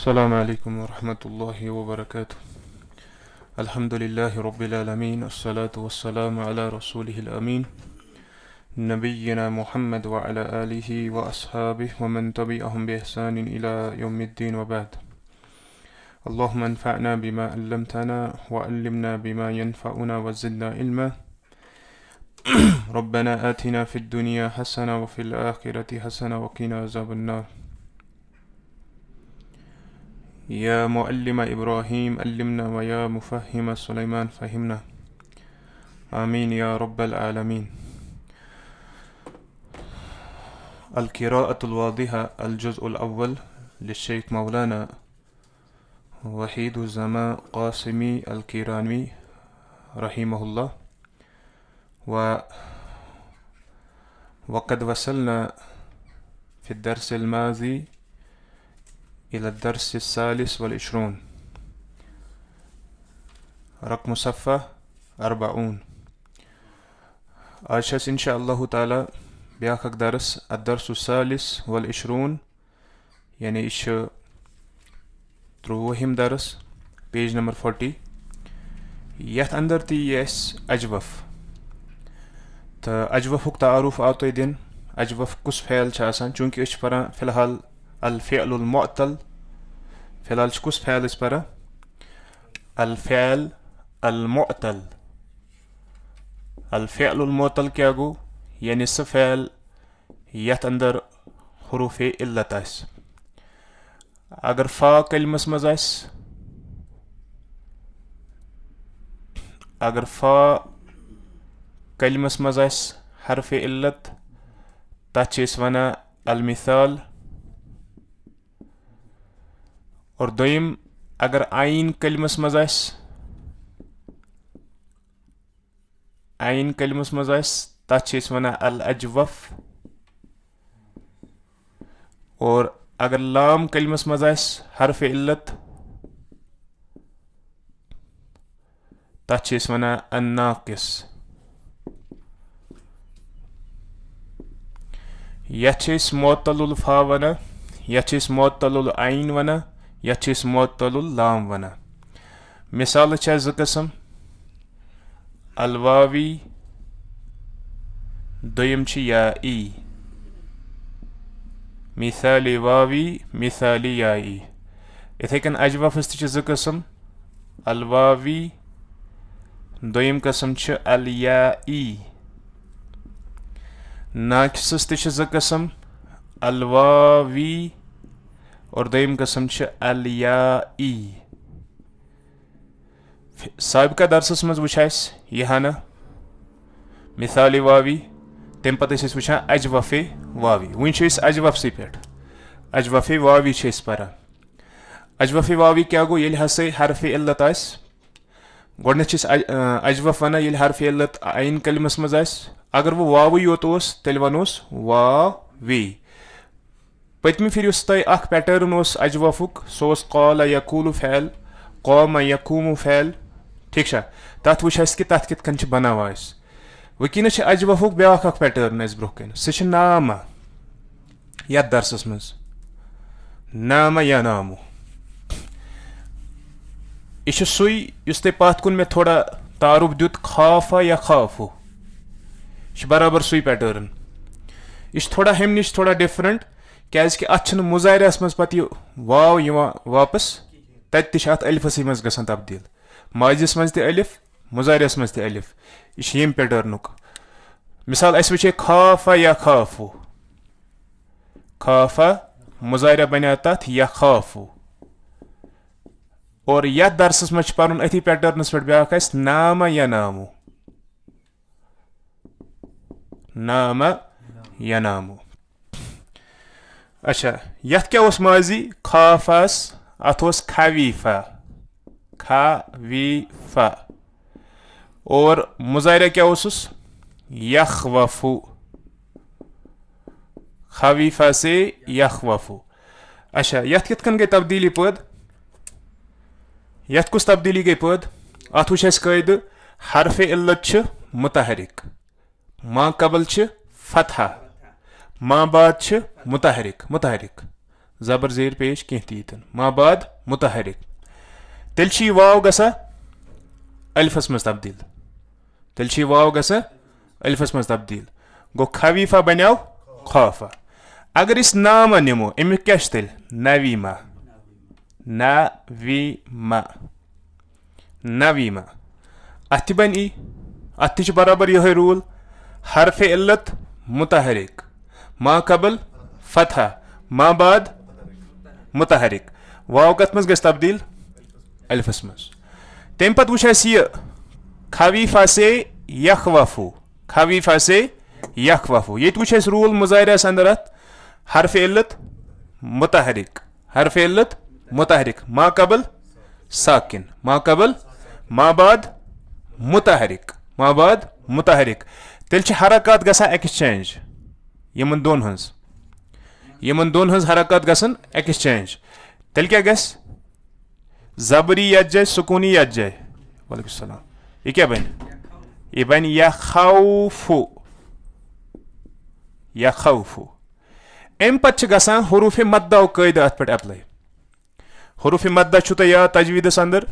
Assalamu alaikum wa rahmatullahi wa barakatuh. Alhamdulillahi rabbil alameen. Assalatu wassalamu ala rasulihil ameen. Nabiyyina Muhammad wa ala alihi wa ashabihi wa man tabi'ahum bi ihsanin ila yawmiddin wa ba'd. Allahumma anfa'na bima 'allamtana wa 'allimna bima yanfa'una wa zidna ilma. Rabbana atina fid dunya hasana wa fil akhirati hasana wa qina azaban nar. يا معلم إبراهيم علمنا ويا مفهم سليمان فهمنا آمين يا رب العالمين. القراءة الواضحة الجزء الأول للشيخ مولانا وحيد الزمان قاسمي الكيراني رحمه الله. وقد وصلنا في الدرس الماضي إلى الدرس الثالث والعشرون رقم صفحة 40. आज إن شاء الله تعالى بياخد درس الدرس الثالث والعشرون يعني إيش تروهم درس page number 40. يات أندر تي يس أجوف تا أجوفك تعرف آتو دين أجوف كس فعل شاسان چونكي إيش برا في الحال الفعل المعطل في الحال كس فعل إيش برا الفعل المعطل. الفعل المعطل क्या गो यानी स فعل यत अंदर حروف इल्लत आस. अगर फा कलिमस मज आस अगर फा कलिमस मज आस हरफ इल्लत तथ वना अलमिसाल. और दोयम अगर आइन कलिमस मज आस आइन कलिमस मज आस तथ वना अल अजवफ. और अगर लाम कलिमस मज आस हरफ इल्लत तथ वना अन्नाकिस. यथ मोतलुल फा वना यथ मोतलुल आइन वना यथ मोतलुल लाम वना. मिसाल छ ज किस्म अलवावी दोयम छ याई. मिसाली वावी मिसाली याई. इथे कन अजवफस त ज किस्म अलवावी दोयम किस्म छ अल याई. नाकिसस त ज किस्म अलवावी और दोयम किस्म छ अल याई. साबिका दरसस मज वुछ यहाना मिसाली वावी तम पत वुछा अजवफे वावी. वन अजवफ से पे अजवफे वावी परान. अजवफे वावी क्या गो ये हसा हरफ इल्लत आस गोडन अजवफ वना ये हरफ इल्लत आइन कलिमस मज आस. अगर वो वावी योत तेल वनोस वावी. पतमी फिर तह पैटर्न अजवफुक सो कौल यकूल फैल कौम यकूम फैल. ठीक है तथ वुछ कि तथ कित कन बनावा. वकिन अजवफुक ब्या पैटर्न ब्रोह कन सह नामा यथ दरसस मज नामा या नामो. यह सुई तह पत कुन मे थोड़ा तारुफ दुत खाफा या खाफो यह बराबर सुई पैटर्न. यह थोड़ा हम नश थोड़ा डिफरेंट क्या अत मुजारियास मज पत वाव वापस तत अत अलिफस मज गसान तब्दील. माजिस मज अलिफ मुजारियास मज अलिफ. यह यम पैटर्नुक. मिसाल अस वुचे खाफा या खाफो. खाफा मुजारिया बना तथ या खाफो. और यथ दरसस मज पढ़न अथी पैटर्नस पे ब्या नामा या नामो नामा या नामो. अच्छा यथ क्या माजी खाफास अत खवीफा खवीफा. और मुजारिया क्या यखवफु खवीफा से यखवफु. अच्छा यथ कित कन गई तब्दीली पद यथ कुछ तब्दीली गई पद अत वुछ कैद हरफ इल्लत मुतहरिक मा कबल फतहा मा बाद मुतहरिक मुतहरिक जबर जेर पेश कह तीतन मा बाद मुतहरिक तेल छी वाव गसा अलिफस मज तब्दील तेल छी वाव गसा अलिफस मज तब्दील गो खवीफा बन्याव खौफा अगर इस नाम निमो अमिक क्या तेल नवीमा नवीमा नवीमा अथ बन ई अथ बराबर यह रूल हरफ इल्लत मुतहरिक मा कबल फतहा मा बाद मुतहरिक वाव कत मज गस तब्दील अलिफस मज तम पत वुच यह खवीफा से यखवफू खवीफा से यखवफू ये वुच रूल मुजारियास अंदर अत हरफ इल्लत मुतहरिक हरफ इल्लत मुतहरिक मा कबल साकिन मा कबल मा बाद मुतहरिक मा बाद मुतहरिक तेल हरकत गसा एक्सचेंज यमन दोन हज हरकत गसन एक्सचेंज तेल क्या गस जबरी यत जाए सुकूनी यत जाए वालेकुम सलाम ये क्या बन ये बन यखौफु यखौफु अम पे गसान हरूफ मद्दा कयद अत पे अप्लाई हरूफ मद्दा छु या तजवीदस अंदर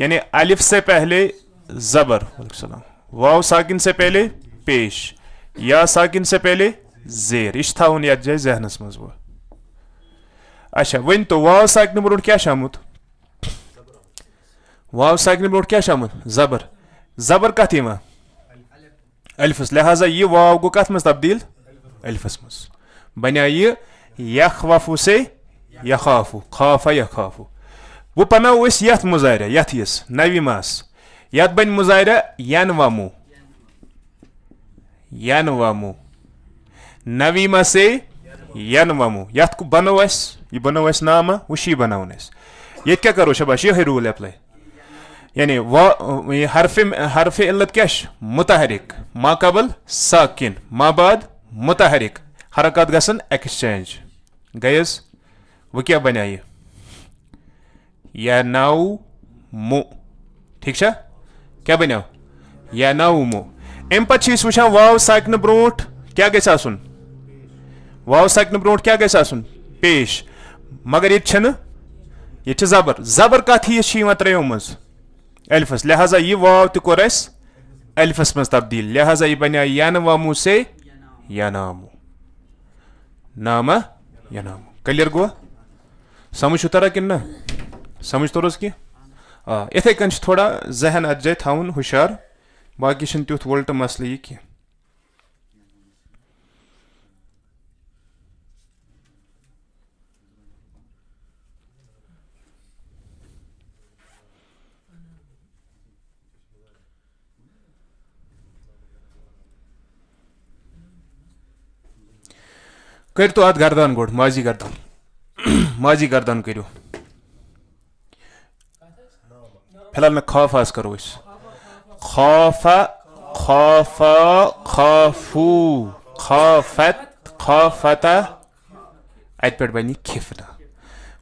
यानी अलिफ से पहले जबर सलाम वाव साकिन से पहले पेश या साकिन से पहले जेर इश थाउन यत जाए जहनस मज वो अच्छा वन तो वाव साकिन ब्रोट क्या शामुत वाव साकिन ब्रोट क्या शामुत जबर जबर कत यिवान अलिफस लिहाजा ये वाव गो कत मज तब्दील अलिफस मज बना ये यखवफु से यखाफु खाफा यखाफु वो पना यथ मुजारिया यथ यस नवी मास यथ बन मुजारिया यनवमु यनवमु नवीमा से यनवमु यथ को बनो ये बनो नामा वशी बनावन ये क्या करो शबाश यह रूल अप्लाई यानी हरफ इल्लत क्या मुतहरिक मा कबल साकिन मा बाद मुतहरिक हरकत गसन एक्सचेंज गयस वो क्या बना ये या नाउ मु ठीक है क्या बनो या नाउ मु अम पे वुचान वाव साकिन ब्रोट क्या गस आसुन वाव साकिन ब्रोट क्या गस आसुन पेश मगर ये जबर जबर कथ हिस त्रो मज अलिफस लिहाजा ये वाव तोर अलिफस मज तब्दील लिहाजा ये बना यनवमु से यनामु नामा यनामु क्लियर गो समझ तरह कि ना समझ तोर कि इथे कन थोड़ा जहन अत जाए थाउन हुशार बाकी तुथ वोल्ट मसल यह कह कर तो अत गर्दान गोड माजी गर्दान करो फिलहाल मैं खौफ करो खौफा खौफा खौफू खौफत खौफता अत पे बन खिफना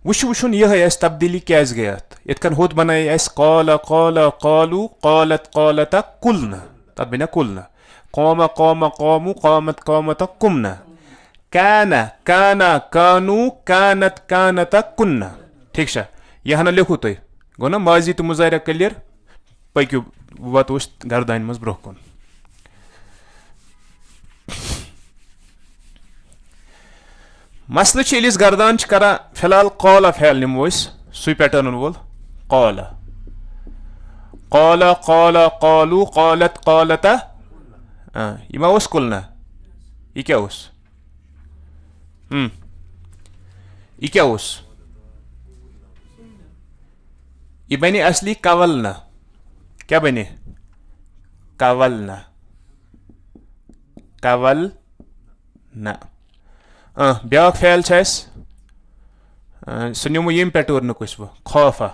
वुन यह तब्दीली क्या गई अत इत होत बन कौल कौल कौलू कौलत कौलता कुलना तब बना कुलना कौम कौम कौमू कौमत कौमत कुमना काना काना कानू कानत कानता कुन्ना ठीक है यह ना लिखू तुम गो ना माजी तो मुजारिया क्लियर पक्यू वत गर्दान मज ब्रोह कुन मसल गर्दान करा फिलहाल कौला फैल निमो सु पैटर्न वोल कौला कौला कौला कौलू कौलत कौलता यह मा कुलना यह क्या यह क्या यह बने असली कवलना क्या बने कवलना कवलना ब्या फैल सह निमो यम पैटर्न वो खौफा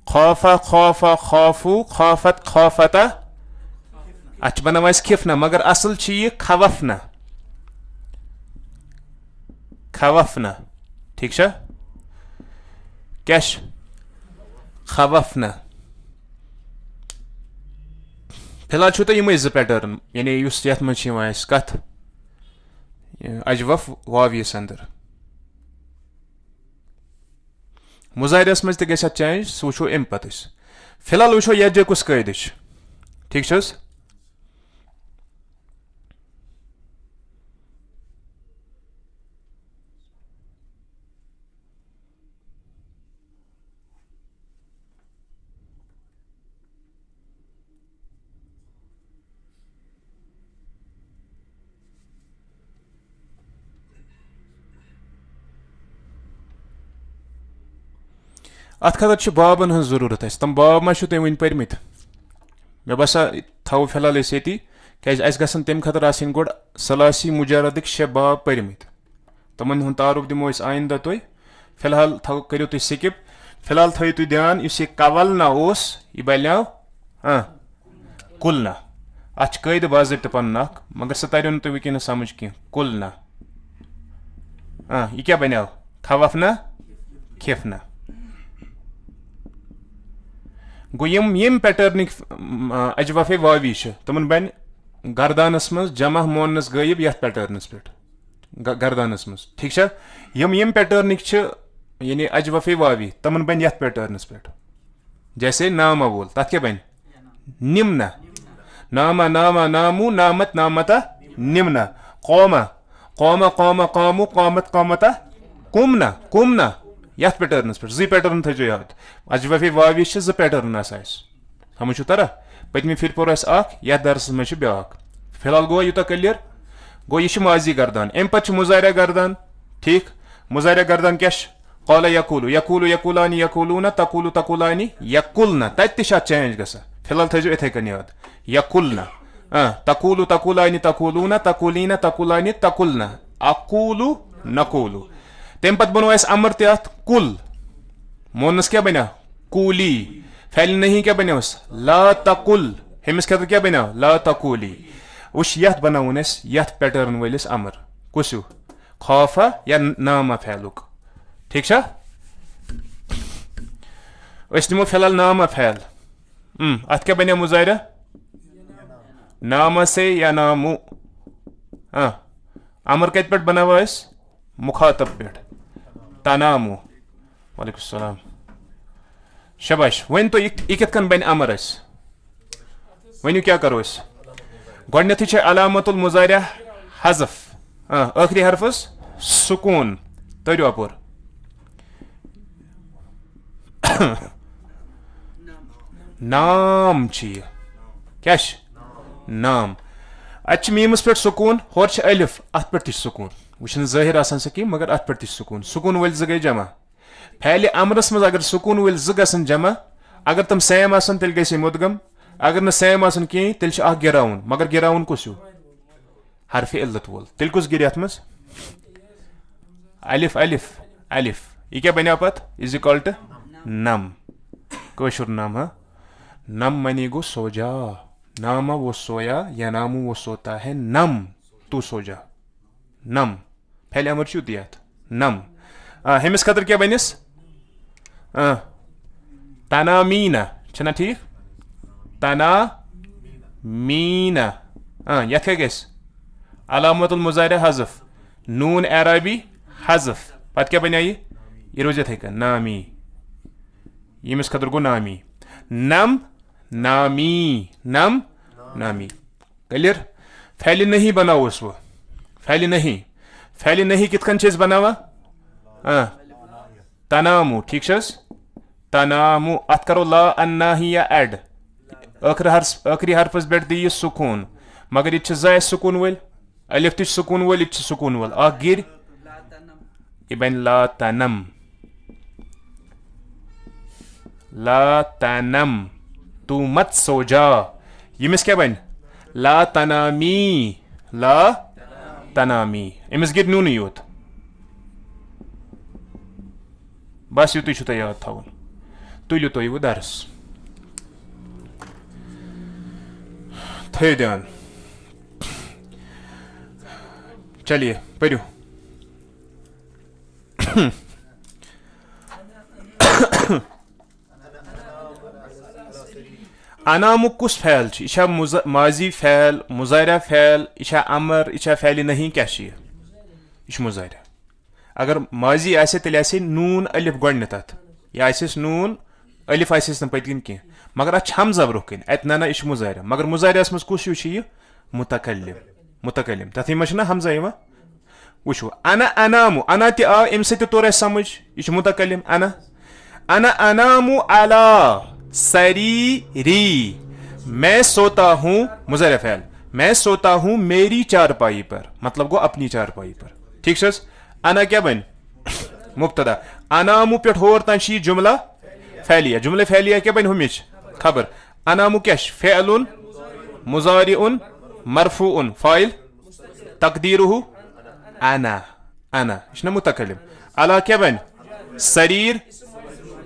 खौफा खौफा खौफू खौफत खौफता अत बना खिफना मगर असल यह खवफना खवफना ठीक है क्या खवफना फिलहाल छो तो यम पैटर्न यानी ये मज कत अजवफ वावियस अंदर मुजाहिरस मज तह चेंज सह वो अम पे फिलहाल वो ये जे कुस कयद ठीक छस अत खतर बाबन हज जरूरत तम बाब मा तुम वन पर्मित मे बसा थो फिलहाल ये क्या गसन तम खतर आन गोड सलासी मुजारदिक 6 बाब पर्मित तमन हुन तारुफ दिमो आइंदा तुम फिलहाल करो तुम स्किप फिलहाल थो तुम ध्यान इस कवलना यह बनो कुलना अत कयद बाज़ाब्त पन मगर सह तर तुम वनस समझ कह कुलना यह क्या बनो खवफना खिफना गो यम पैटर्निक अजवफे वावी तमन बन गर्दानस मज जमा मोनस गयब यथ पैटर्नस पे गर्दानस मज ठीक यम पैटर्निक यानी अजवफे वावी तमन बन यथ पैटर्नस पे जैसे नामा वोल तथ क्या बन निम्ना नामा नामा नामू नामत नामता निम्ना कौमा कौमा कौमा कौमू कौमत कौमता कुमना कुमना यथ पैटर्नस पे जी पैटर्न थो याद अजवफे वावी जी पैटर्न समझ तरह पतमी फिर पोर यथ दरस मे ब्या फिलहाल गो यूत क्लियर गो यह माजी गर्दान अम पे मुजाहिरा गर्दान ठीक मुजाहिरा गर्दान क्या कौल यकूलू यकूलू यकूलानी यकूलूना तकूलू तकूलानी यकुलना तत चेंज ग फिलहाल थो इथे कन याद यकुलना तकूलू तकूलानी तकूलूना तकूलीना तकूलानी तकुलना अकूलू नकूलू तम पे बनो अमर तथ कुल मोनस क्या बना कूली फैल नहीं क्या बनो ला तकुल हमिस खतर क्या बनो ला तकूली वुश यथ बनावन यथ पैटर्न वलिस अमर कुसु खौफा या नामा फैलुक ठीक निमो फिलहाल नामा फैल अत क्या बनो मुजाहिरा नामा से या नामू अमर कत पे बनावा मुखातब पे तनामु वालेकुम सलाम शबाश वन तो यह कत बन अमर वनु क्या करो गथी अलामतुल मुजाहिरा हज़फ आखिरी हरफस सुकून तरो अपुर नाम क्या नाम अत मीमस पे सुकून होर अलिफ अत पे सुकून वह ज़ाहिर आसान सकी मगर अत पे सुकून सुकून वल ज गई जमा फैल अमरस मज अगर सुकून वल ज गसन जमा अगर तम सेम आसन तेल गई मुदगम अगर न सेम आसन कहीं तेल गिरावन मगर गिरावन कुस हरफ इल्लत वोल तेल कुस गिर अत मज अलिफ अलिफ अलिफ यह क्या बनो पत इज इक्वल टू नम कशुर नम नम मनी गो सोजा नामा वो सोया या नामू वो सोता है नम तू सोजा नम फैल अमर चुत यथ नम हमिस खतर क्या बनस तनामीना छना ठीक तना मीना यथ क्या गस अलामतुल मुजाहिरा हज़फ नून एराबी हज़फ पत क्या बना यह रोज थे नामी यमिस खतर गो नामी नम नामी नम नामी क्लियर फैल नहीं बनाओस वो फैल नहीं कितन बनावा तनामु ठीक तनामु अत करो ला अन्नाहिया एड आखिरी हरफस पे दी सुकून मगर यह जाय सुकून वल अलिफ तुझ सुकून वल यह सुकून वल आ गिर यह बन ला तनम तू मत सो जा यमिस क्या बन ला तनामी अमिस गिर नून योत बस युत तो याद थवन तुलो तुम वो दरस थो ध्यान चलिए पढ़ो अनामुक कुस फैल यह माजी फैल मुजाहिरा फैल यह अमर यह फैल नहीं क्या यह मुजाहिरा अगर माजी आसे तेल आसे नून अलिफ गोडन तथ यह आसिस नून अलिफ आसिस न पत किन कह मगर अत हमजा ब्रोह कन अत ना यह मुजारिया मगर मुजारियास मज कुस यह मुतकल्लिम मुतकल्लिम तथी मज ना हमजा यह वुचो अना अनामु अना ति आ अम सत तोर समझ यह मुतकल्लिम अना अनामु अला सरीरी मैं सोता हूँ मुजारिया फ़ैल मैं सोता हूँ मेरी चारपाई पर मतलब गो अपनी चारपाई पर ठीक छस अना क्या बन मुब्तदा अनामु पे होर तान जुमला फैलिया क्या बन हुमिच खबर अनामु क्या फ़िअलुन मुज़ारिउन मरफूउन फ़ाइल तकदीरुहु अना अना इश्ना मुतकल्लिम अला क्या बन सरीर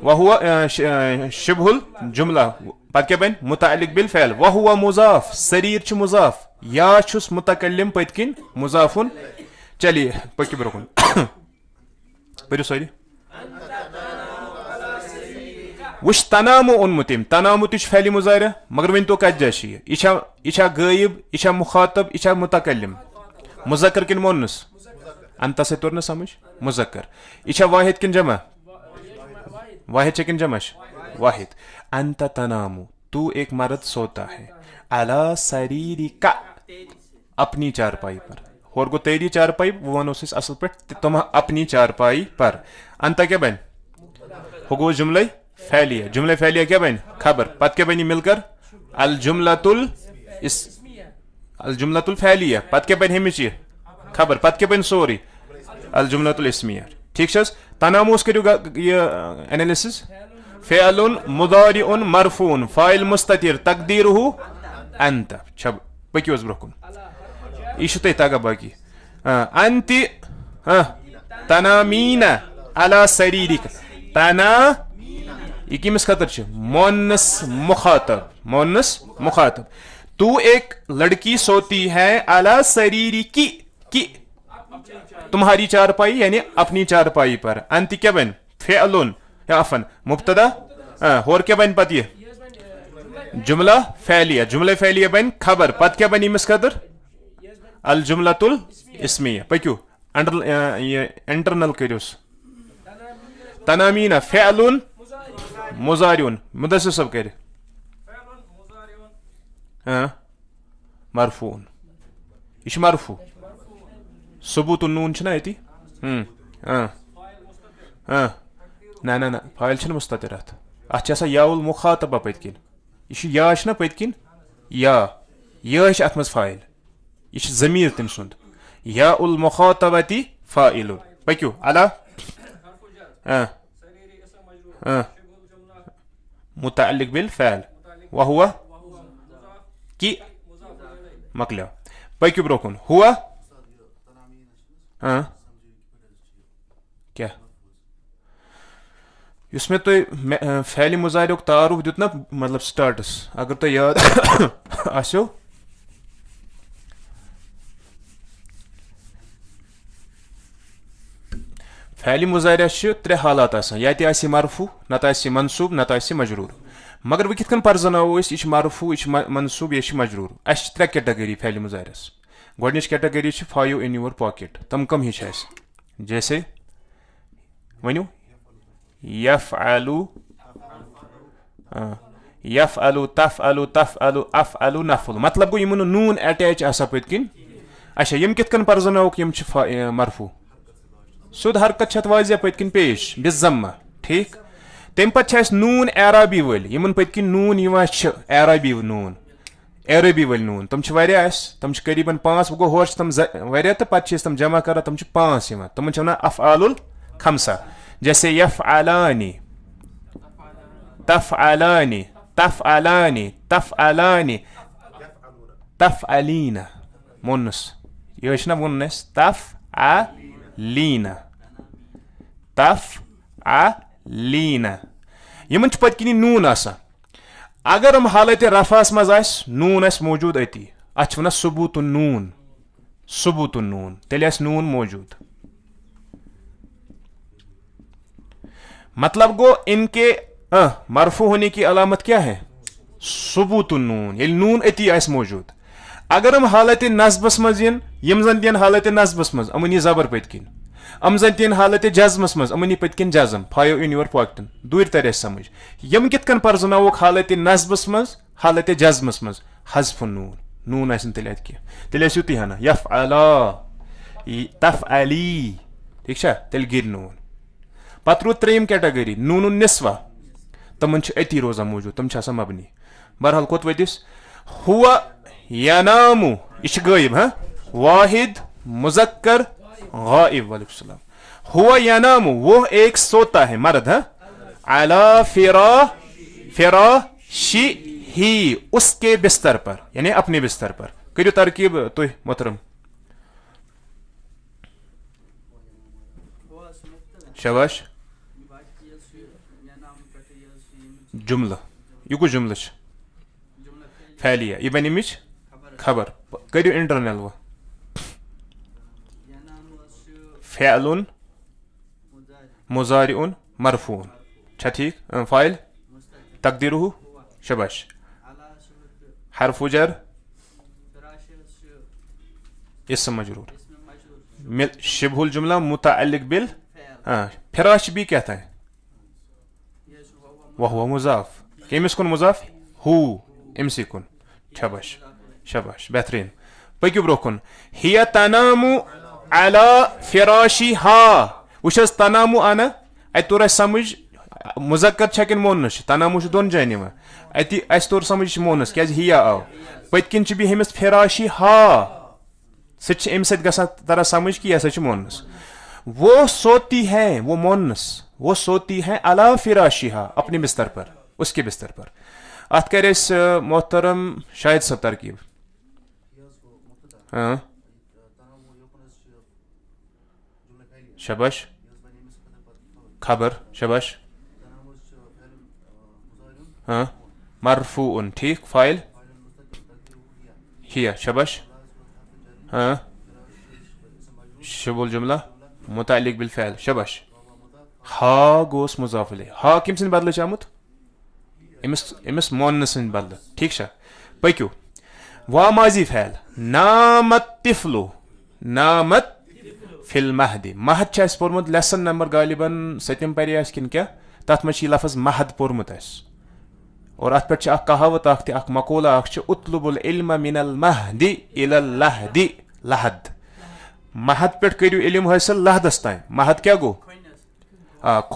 वहुवा शिबहुल जुमला पत क्या बन मुतअल्लिक बिल फ़िअल वहुवा मुज़ाफ सरीर च मुज़ाफ या छुस मुतकल्लिम पतकिन मुज़ाफुन चलिए पक्की ब्रोकुन पढ़ो सॉरी वुश तनामु उन्मुतिम तनामु तुझ फैली मुजारिया मगर वन तो कत जाय इछा गायब इछा मुखातब इछा मुतकल्लिम मुज़क्कर किन मोनस अंत से तोर न समझ मुज़क्कर इछा वाहिद किन जमा वाहिद किन जमश वाहिद अंत तनामु तू एक मर्द सोता है अला सरीरी का अपनी चारपाई पर और गो तेरी चारपाई वो वन असल पे तुम अपनी चारपाई पर अंत क्या बन हो गो जुमला फैलिया क्या बन खबर पत क्या बनी मिलकर अल जुमलतुल फैलिया पत क्या बन हमिच खबर पत क्या बन सोरी अल जुमलतुल इस्मिया ठीक छस तनामुस करियो ये एनालिसिस फ़िअलुन मुज़ारिउन मरफून फ़ाइल मुस्ततिर तकदीरुहु अंत छब पकियोस ब्रोकुन इशते तगा बाकी अंति तनामीना अला सरीरिक तना इकिमिस खतर छ मोनस मुखातब तू एक लड़की सोती है अला सरीरी की तुम्हारी चारपाई यानी अपनी चारपाई पर अंति क्या बन फ़िअलुन या अफन मुब्तदा और क्या बन पत ये जुमला फैलिया बन खबर पत क्या बनी मिस खतर अल जुमलतुल इस्मिया पक्यू इंटरनल करियोस तनामीना फ़िअलुन मुज़ारिउन मुदस्सिर सब करे मरफून इश मरफू सुबूतुन नून छना यति ना फ़ाइल छन मुस्ततिरत अत याउल मुखातबा पतकिन यह या ना पतकिन या यह अत मज फ़ाइल यह ज़मीर तम सुंद या उल मुखातबती फ़ाइलुन पक्यू अला मुतअल्लिक बिल फ़िअल वहुवा की मकला पक्यू ब्रोकुन हुआ क्या इसमें तो फ़ैली मुज़ारियुक तारुफ दित ना मतलब स्टार्टस अगर तो याद आसो फ़ैली मुज़ारिया त्रे हालात या मरफू नत मनसूब नत मजरूर मगर वह कितन पर्जनावो यह मरफू यह मनसूब यह मजरूर अस त्रे कैटेगरी फ़ैली मुज़ारियस गोडनिच कैटेगरी 5 इन योर पॉकेट तम कम ही जैसे वनु यफ़अलु तफ़अलु अफ़अलु नफ़लु मतलब गो यमन नून अटैच आसा पतकिन अच्छा यम कितकन पर्जनावक यम मरफू सुद हरकत छत वाजिया पतकिन पेश बिज़म्मा ठीक तम पत नून एराबी वल यमन पतकिन नून एराबी वल नून तम तम करीबन 5 गो होर तम वारिया तो पत तम जमा कर तम 5 तम वन अफ़आलुल खमसा जैसे यफ़अलानी तफ़अलानी तफ़अलानी तफ़अलानी तफ़अलीना मुन्नस यह ना मुन्नस तफ़अलीना तफ़अलीना यमन पतकिन नून आसा अगर हम हालत रफ़ास मज नून मौजूद अति अत वन सबूतुन नून तेल नून मौजूद मतलब गो इनके मरफू होने की अलामत क्या है सबूतुन नून ये नून अति मौजूद अगर हम हालत नस्बस मज यम जन दिन हालत नस्बस मज अमन यह जबर पतकिन अमजन तीन हालत जज्मस मज अमनी पतकिन जज्म फायो इन योर पॉकेटन दूर तर समझ यम कितकन परजनवोक हालत नस्बस मज हालत जज्मस मज हजफुन नून नून आसन तेल अत तेल युत हना यफ अला तफ अली ठीक तेल गिर नून पत रूद त्रेम कैटेगरी नून निस्वा तमन अति रोजान मौजूद तम मबनी बहरहाल कोत वतिस हुआ यनामु यह गायब हाँ वाहिद मुजक्कर गायब वालेकुम सलाम हुआ यनामु वो एक सोता है मर्द हाँ अला फिराशी ही उसके बिस्तर पर यानी अपने बिस्तर पर करो तरकीब तुह मोहतरम शबाश जुमला यह कु जुमला फैलिया यह बन अमिच खबर करो इंटरनल वो फ़अलुन मुज़ारिउन मरफ़ून छा ठीक फ़ाइल तक़दीरुहु शबाश हर्फ़ु जर इस्म मजरूर शिबहुल जुमला मुतअल्लिक़ बिल फ़िराश भी क्या था वह हुआ मुज़ाफ़ केमिस कुन मुज़ाफ़ हु इमसी कुन शबाश शबाश बेहतरीन पक्यू ब्रोकुन हिया तनामु अला फ़िराशी हा वुशस तनामु आना अत तोर समझ मुजक्कर छकिन मोनस तनामु दोन जान अति अस तोर समझ मोनस क्या हिया आव पतकिन भी हमिस फ़िराशी हा सह अम सर समझ कि यह सा मोनस वो सोती है वो मोनस वो सोती है अला फ़िराशी हा अपने बिस्तर पर उसके बिस्तर पर अत कर मोहतरम शाहिद सब तरकीब हाँ शबाश खबर शबाश हाँ मरफूउन ठीक फ़ाइल हिया शबाश हाँ शुबुल जुमला मुतालिक बिल फ़ैल शबाश हा गोस मुज़ाफ़ इलैह हा किम सिन बदल आमुत इमिस मोनस बदल ठीक छा पक्यू वा माजी फ़ैल नामत तिफलु नामत फिल महदी महद छ पोर्मुत लेसन नंबर गालिबन सतम पर किन क्या तथ मज लफज महद पोर्मुत और अत पे कहावत अख मकोला उतलुबुल इल्म मिनल महदी इलल लहदी लहद महद पे करू इल्म हासिल लहदस तान महद क्या गो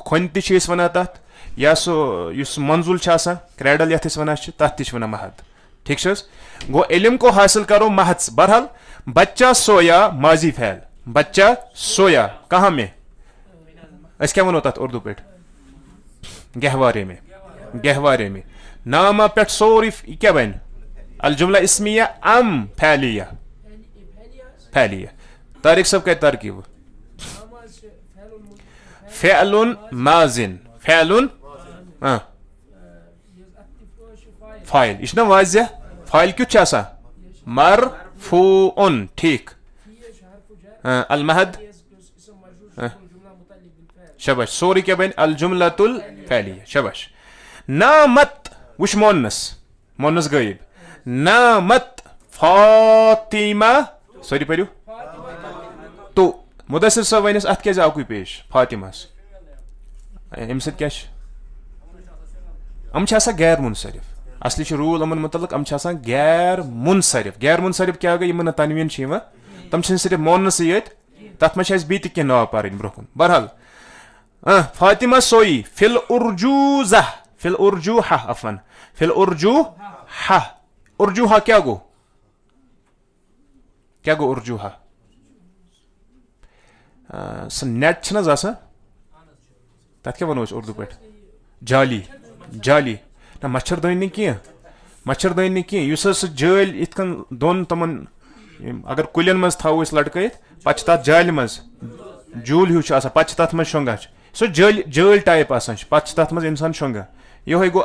खोन तस वन तथ या सो मंजुल क्रेडल यथ वन तथ वन महद ठीक गो इल्म को हासिल करो महद बहरहाल बच्चा सोया माजी फैल बच्चा सोया कहाँ में अस क्या वनो तथ उर्दू पे गहवारे में नामा पे सोरी क्या बन अल जुमला इस्मिया अम फैलिया फैलिया तारिक सब क्या तरकीब फ़अलुन माजिन फ़अलुन फ़ाइल यह ना वाज़िह फ़ाइल क्युत मरफूउन ठीक अल महद शबाश सोरी क्या बन अल जुमलतुल फ़अलिया शबाश नामत वुश मोनस गायब नामत फातिमा सोरी पढ़ू तो मुदस्सिर साहब वनिस अत क्या आकुई पेश फातिमास अम सत क्या अम गैर मुनसरिफ असली रूल अमन मुतलक अम गैर मुनसरिफ क्या गई इन तनवीन तम सिर्फ मोनस ये तथ मे बी तह नाव पान ब्रोह बहरहाल फातिमा सोई फिल उर्जूहा अफन फिल उर्जूहा क्या गो उर्जूहा स नेट तथ क्या वनो उर्दू पे जाली जाली ना मच्छरदानी मच्छरदानी कह जाल इत दोन तमन अगर कुलन मज थो लटक पे तथ जाल मज जूल हूँ पे तथ मज शोंगा सो जाल टाइप पे तथ मज इंसान शोंगा यो गो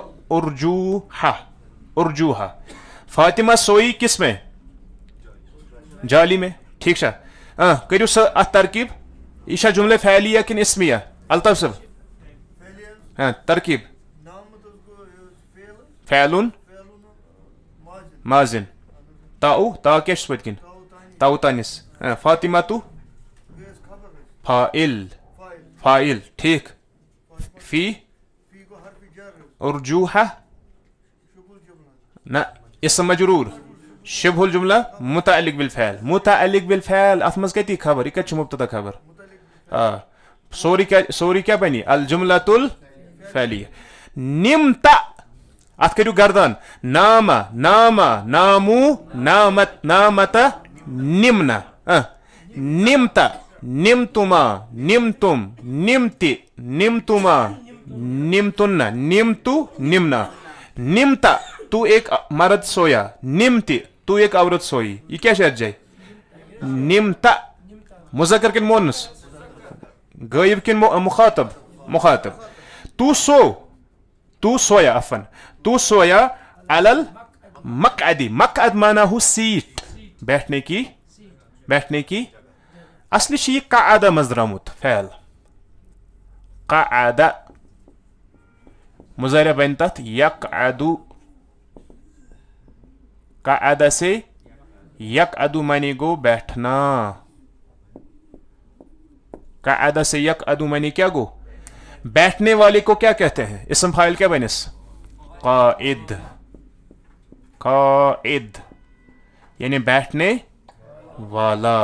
उर्जूहा फातिमा सोई किस में जाली में ठीक करू स अत तरकीब यह जुमले फ़ैलिया किन इस्मिया अल्ताफ सब हाँ तरकीब फ़अलुन माजिन ताऊ ता क्या पतकिन ताऊ तानिस फातिमा तू फाइल फाइल ठीक फी उर्जूहा ना इसम मजरूर शिबहुल जुमला मुतालिक बिल फ़ैल मुतालिक बिल फ़ैल अथ मज कती खबर यह कत मुब्तदा खबर सोरी क्या बनी अल जुमलतुल फ़ैलिया निम्ता अथ करू गर्दन नामा नामा नामू नामत नामत निम्ना निम्ता निम्तुमा निम्तुम निम्ति निम्तुमा निम्तुन्ना निम्तु निम्ना निम्ता तू एक मर्द सोया निम्ति तू एक औरत सोई ये क्या शर्त जाए निम्ता मुज़क्कर किन मोनस गायब किन मुखातब मुखातब तू सोया अफन तू सोया अलल मकअदी मकअद माना हु सीट बैठने की असली शी कादा मजरामुत फैल कादा मुजारिया बन तथ यकअदु कादा से यकअदु माने गो बैठना कादा से यकअदु माने क्या गो बैठने वाले को क्या कहते हैं इसम फाइल क्या बनिस काइद काइद यानी बैठने वाला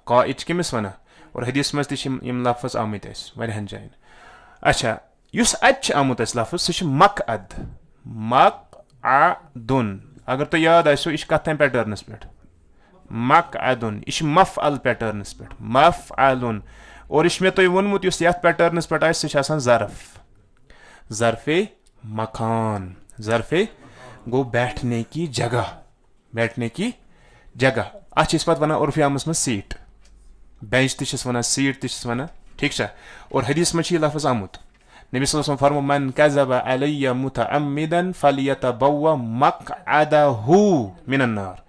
काइद कमिस वना और हदीस मज तम लफ्ज आमत वारियान जायन अच्छा युस अत आमुत लफ्ज सह मकअद मकअदुन अगर तो याद आसो यह कथ पैटर्नस पे मकअदुन यह मफअल पैटर्नस पे मफअलुन और यह मे तुम वोनमुत यथ पैटर्नस पे आ सह ज़र्फ ज़र्फ़े मकान ज़र्फ़े गो बैठने की जगह अत पे वन उर्फियामस में सीट बेंच तस वन सीट तस वन ठीक और हदीस में लफ्ज आमुत नबी सल्लल्लाहु अलैहि वसल्लम फरमो मन कज़ब अलैया मुतअम्मिदन फलियतबव्वा मक़अदहु मिनन नार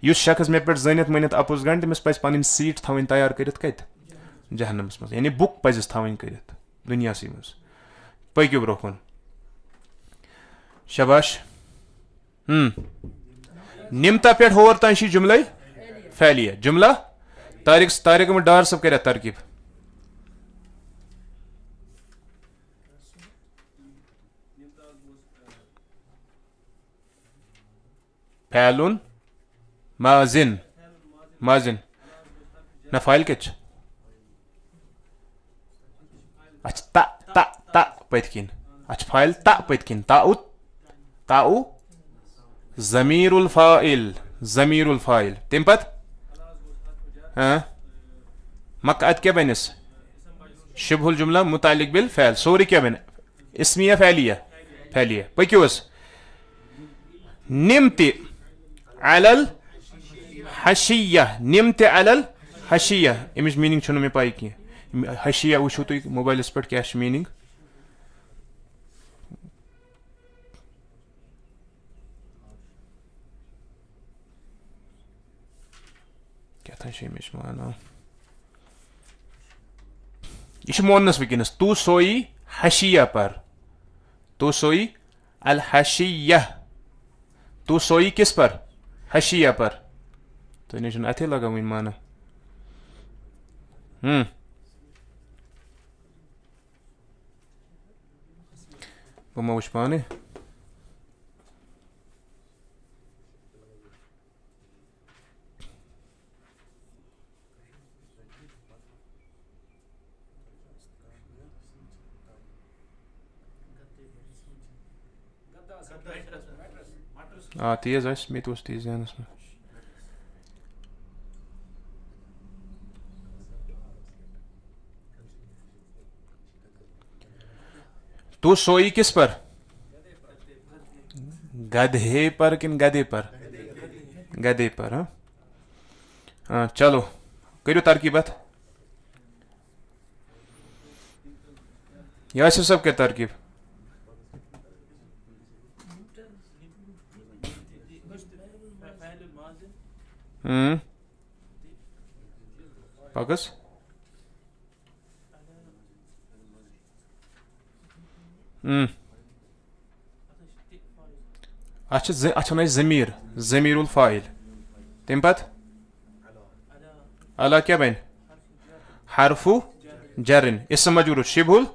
युस शख्स मे पे जनित मनित अपुज गन तमिस पज पन सीट थवन तैयार करित कत जहन्नमस मज यानी बुक पजस थवन करित दुनियासी मज पक्यू ब्रोह कुन शाबाश निम्ता पे होर तान जुमला फैलिया जुमला तारिक में डार सब कर तरकीब फैलुन माजिन माजिन ना फाइल कच अच्छा ता ता ता पतकिन अच्छा फाइल ता पतकिन ताउ ज़मीरुल फाइल तम पत मकअद क्या बनिस शिबहुल जुमला मुतालिक बिल फ़ैल सोरी क्या बन इस्मिया फैलिया पक्योस निम्ति अलल हशिया निम्ति अलल हशिया अमिच मीनिंग छुन मे पाई की हशिया वुचो तुम मोबाइलस पे क्या मीनिंग क्या था अमिच माना यह मोनस वनस तू सोई हशिया पर तू सोई अल हशिया तू सोई किस पर हशिया पर तो इन्हें अथे लगा वन माना वो वुच पाने तेज मे तो तेज ध्यान में तू सोई किस पर गधे पर किन गधे पर हाँ चलो करो तरकीबत यासिर सब क्या तरकीब पकस अच्छा ज़मीरुल फ़ाइल तम पत अला क्या बन हरफु जरिन इसम मजरूर शिबुल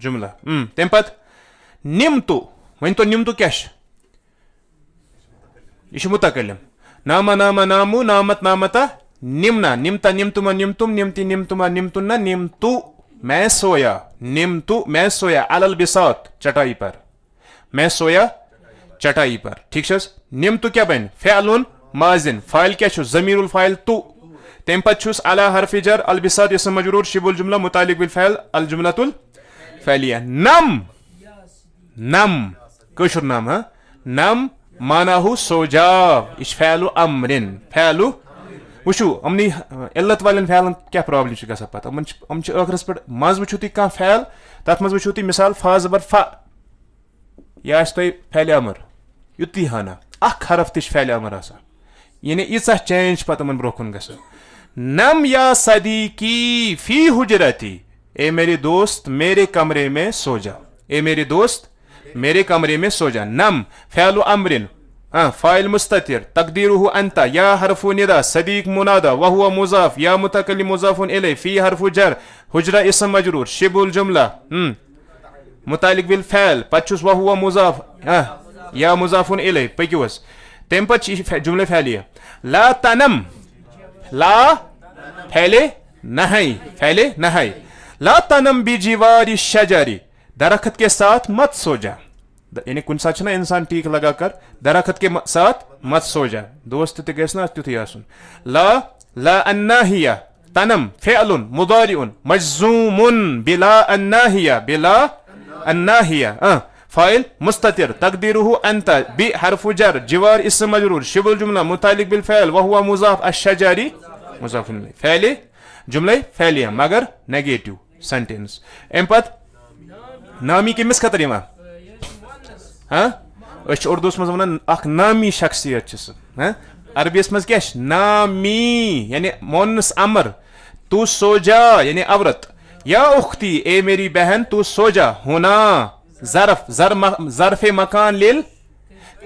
जुमला तम पत निम्तु वन तो निम्तु क्या यह मुतकल्लिम नामा नामा नामु नामत नामता निम्ना निम्ता निम्तुमा निम्तुम निम्ति निम्तुमा निम्तुन्ना निम्तु मैं सोया निम्तु मैं सोया अलल बिसात चटाई पर मैं सोया चटाई पर ठीक है निम्तु क्या बन फ़अलुन माजिन फ़ाइल क्या ज़मीरुल फ़ाइल तु तम पत अला हरफ जर अल बिसात इसम मजरूर शिबुल जुमला मुतालिक बिल फ़अल अल जुमलतुल फ़अलिया नम नम कशुर नाम हाँ नम मानाहु सोजाव इश फ़अलु अम्रिन फ़अलु वुचु अमनी इल्लत वालन फ़अलन क्या प्रॉब्लम गसा पता अम आखरस पे मज वुचु तुम कह फ़अल तथ मज वुचु तुम मिसाल फ़ा ज़बर फ़ा यह तुम फ़अल अमर युति हना अख हरफ तह फ़अल अमर आसान यानी यीचा चेंज पत ब्रोकुन गस नम या सदीकी फी हुजरती ए मेरे दोस्त मेरे कमरे में सो जा ए मेरे दोस्त मेरे कमरे में सो जा नम फ़अल अम्रिन फ़ाइल मुस्ततिर तकदीरुहु अंता या हरफु निदा सदीक मुनादा वहुवा मुजाफ या मुतकल्लिम मुजाफुन इलै फी हरफु जर हुजरा इसम मजरूर शिबुल जुमला मुतालिक बिल फ़अल पचुस वहुवा मुजाफ या मुजाफुन इलै पकिवस तम पत जुमला फ़अलिया ला तनम ला फैले नहाई ला तनम बिजिवारी शजरी दरख्त के साथ मत सो जा यानी कुछ साथ ना इंसान टीक लगाकर दरख्त के साथ मत सो जा दोस्त ते गस ना तुथि आसुन ला ला अन्नाहिया तनम फ़अलुन मुदारिउन मजजूमुन बिला अन्नाहिया फ़ाइल मुस्ततिर तकदीरुहु अंता बि हरफु जर जिवार इसम मजरूर शिबुल जुमला मुतालिक बिल फ़अल वहुवा मुजाफ अश्शजरी मुजाफुन इलैह फ़अल जुमला फ़अलिया मगर नेगेटिव सेंटेंस एम पत नामी किमिस खतर यिवान उर्दू मज अख नामी शख्सियत अरबीस मज क्या नामी यानी मोनस अमर तू सो जा यानी अवरत या उख्ती ए मेरी बहन तू सो जा होना ज़र्फ़ मकान लिल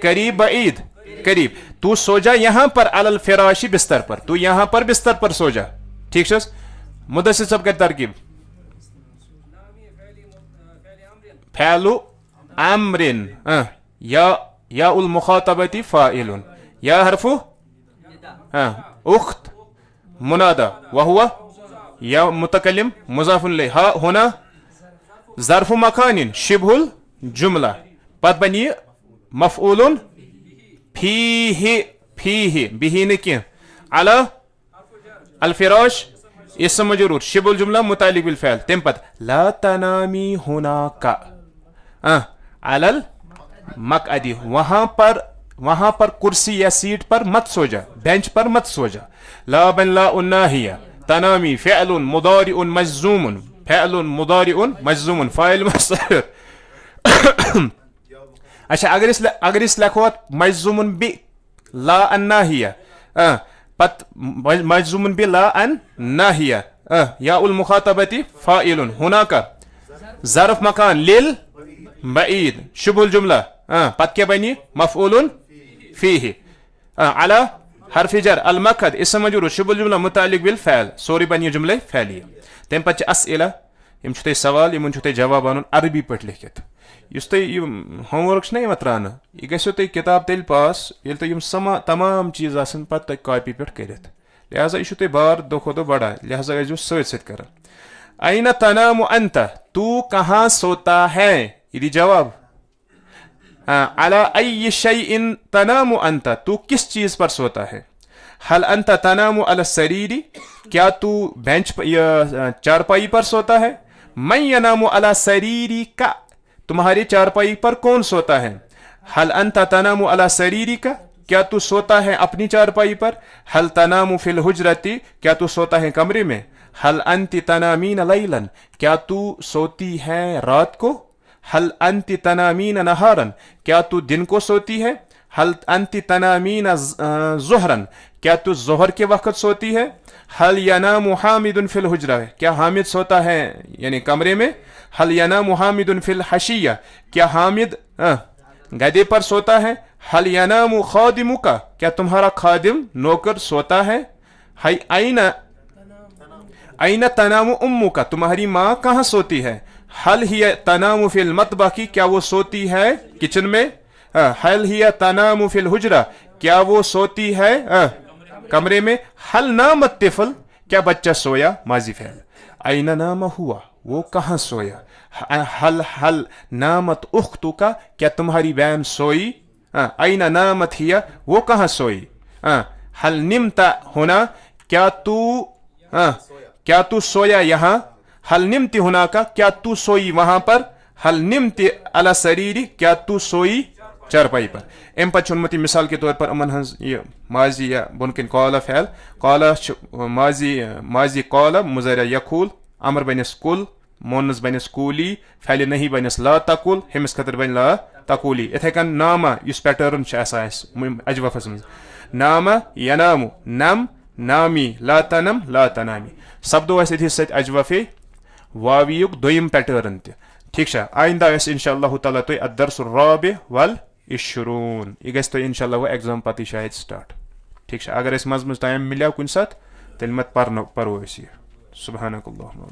करीब बईद करीब तू सो जा यहाँ पर अलल फिराशी बिस्तर पर तू यहाँ पर बिस्तर पर सो जा ठीक है मुदस्सिर सब का तरकीब फ़अलु अम्रिन या उल मुखातबती फ़ाइलुन या हरफु उख्त मुनादा वहुवा या मुतकल्लिम मुज़ाफुन इलैह हा होना ज़र्फ़ु मकानिन शिबहुल जुमला पत बनी मफ़ऊलुन फीही बिही न क्या अला अल फिराश इसम मजरूर शिबुल जुमला मुतालिक बिल फ़अल तम पत ला तनामी हुनाका अलल मक़अदी वहां पर कुर्सी या सीट पर मत सो जा बेंच पर मत सो जा ला बन ला उन्नाहिया तनामी फ़अलुन मुदारिउन मजजूमुन फ़ाइल मुस्ततिर अच्छा अगर इस लिखो मजजूमुन बि ला अन्नाहिया पत मजजूमुन बि ला अन्नाहिया या उल मुखातबती फ़ाइलुन हुनाका ज़र्फ़ मकान लिल बईद शुबुल जुमला पत क्या बनी मफ़ऊलुन फ़ीही अला हरफ जर अल मक़अद इसम मजरूर शुबुल जुमला मुतालिक बिल फ़अल सोरी बनी जुमला फ़अलिया तम पत अस्इला यम छु सवाल यमन छु जवाब अन अरबी पे लिखित युस होमवर्क ना यह त्रान यह गो तुम किताब तेल पास ये तुम तमाम चीज़ आसन पे कॉपी पे कर लिहाजा यह बार दो खो दो बढ़ा लिहाजा गो सत कर ऐना तनामु अंत तू कहाँ सोता है यदि जवाब अला अय्यि शैइन तनामु अंत तू किस चीज पर सोता है हल अंत तनामु अला सरीरी क्या तू बेंच चारपाई पर सोता है मैं यनामु अला सरीरी का तुम्हारी चारपाई पर कौन सोता है हल अंत तनामु अला सरीरी का क्या तू सोता है अपनी चारपाई पर हल तनामु फिल हुजरती क्या तू सोता है कमरे में हल अंति तनामीन लैलन क्या तू सोती है रात को हल अंति तनामीन नहारन क्या तू दिन को सोती है हल अंति तनामीन ज़ुहरन क्या तू जोहर के वक्त सोती है हल यनामु हामिदुन फिल हुजरा क्या हामिद सोता है यानी कमरे में हल यनामु हामिदुन फिल हशिया क्या हामिद गधे पर सोता है हल यनामु खादिमुका क्या तुम्हारा खादिम नौकर सोता है हई आईना ऐना तनामु उम्मु का, तुम्हारी माँ कहाँ सोती है। हल हिया तनामु फिल मतबखी, क्या वो सोती है किचन में। हल हिया तनामु फिल हुजरा, क्या वो सोती है कमरे में। हल नामत तिफल, क्या बच्चा सोया, माजी फेल। ऐना नामा हुआ, वो कहाँ सोया। हल हल नामत उख्तु का, क्या तुम्हारी बहन सोई। ऐना नामत हिया, वो कहाँ सोई। हल निमता होना, क्या तू सोया यहाँ। हल निमती होना का, क्या तू सोई वहां पर। हल निमती अला सरीरी, क्या तू सोई चारपाई पर। अम पे मिसाल के तौर पर अमन हज ये माजी या बुनकिन कौला फैल। कौला माजी कौला मुजरा यकूल, अमर बनस कुल, मोनस बनस कूली, फैल नहीं बनस ला तकुल, हिमस खतर बन ला तकुली। इथे कन नामा इस पैटर्न अजवफस मज नामा यनामु नम नामी ला तनम ला तनामी। सब्दो सत अजवफे वावियुक दोयम पैटर्न त। ठीक है, आइंदा इंशाअल्लाह ताला तो अदर्स राबि वल इशरून यह गस तो इंशाअल्लाह वो एग्जाम पति शायद स्टार्ट। ठीक है, अगर मज टाइम मिले कुन सात तेल मत परो। सुबहानकल्लाह।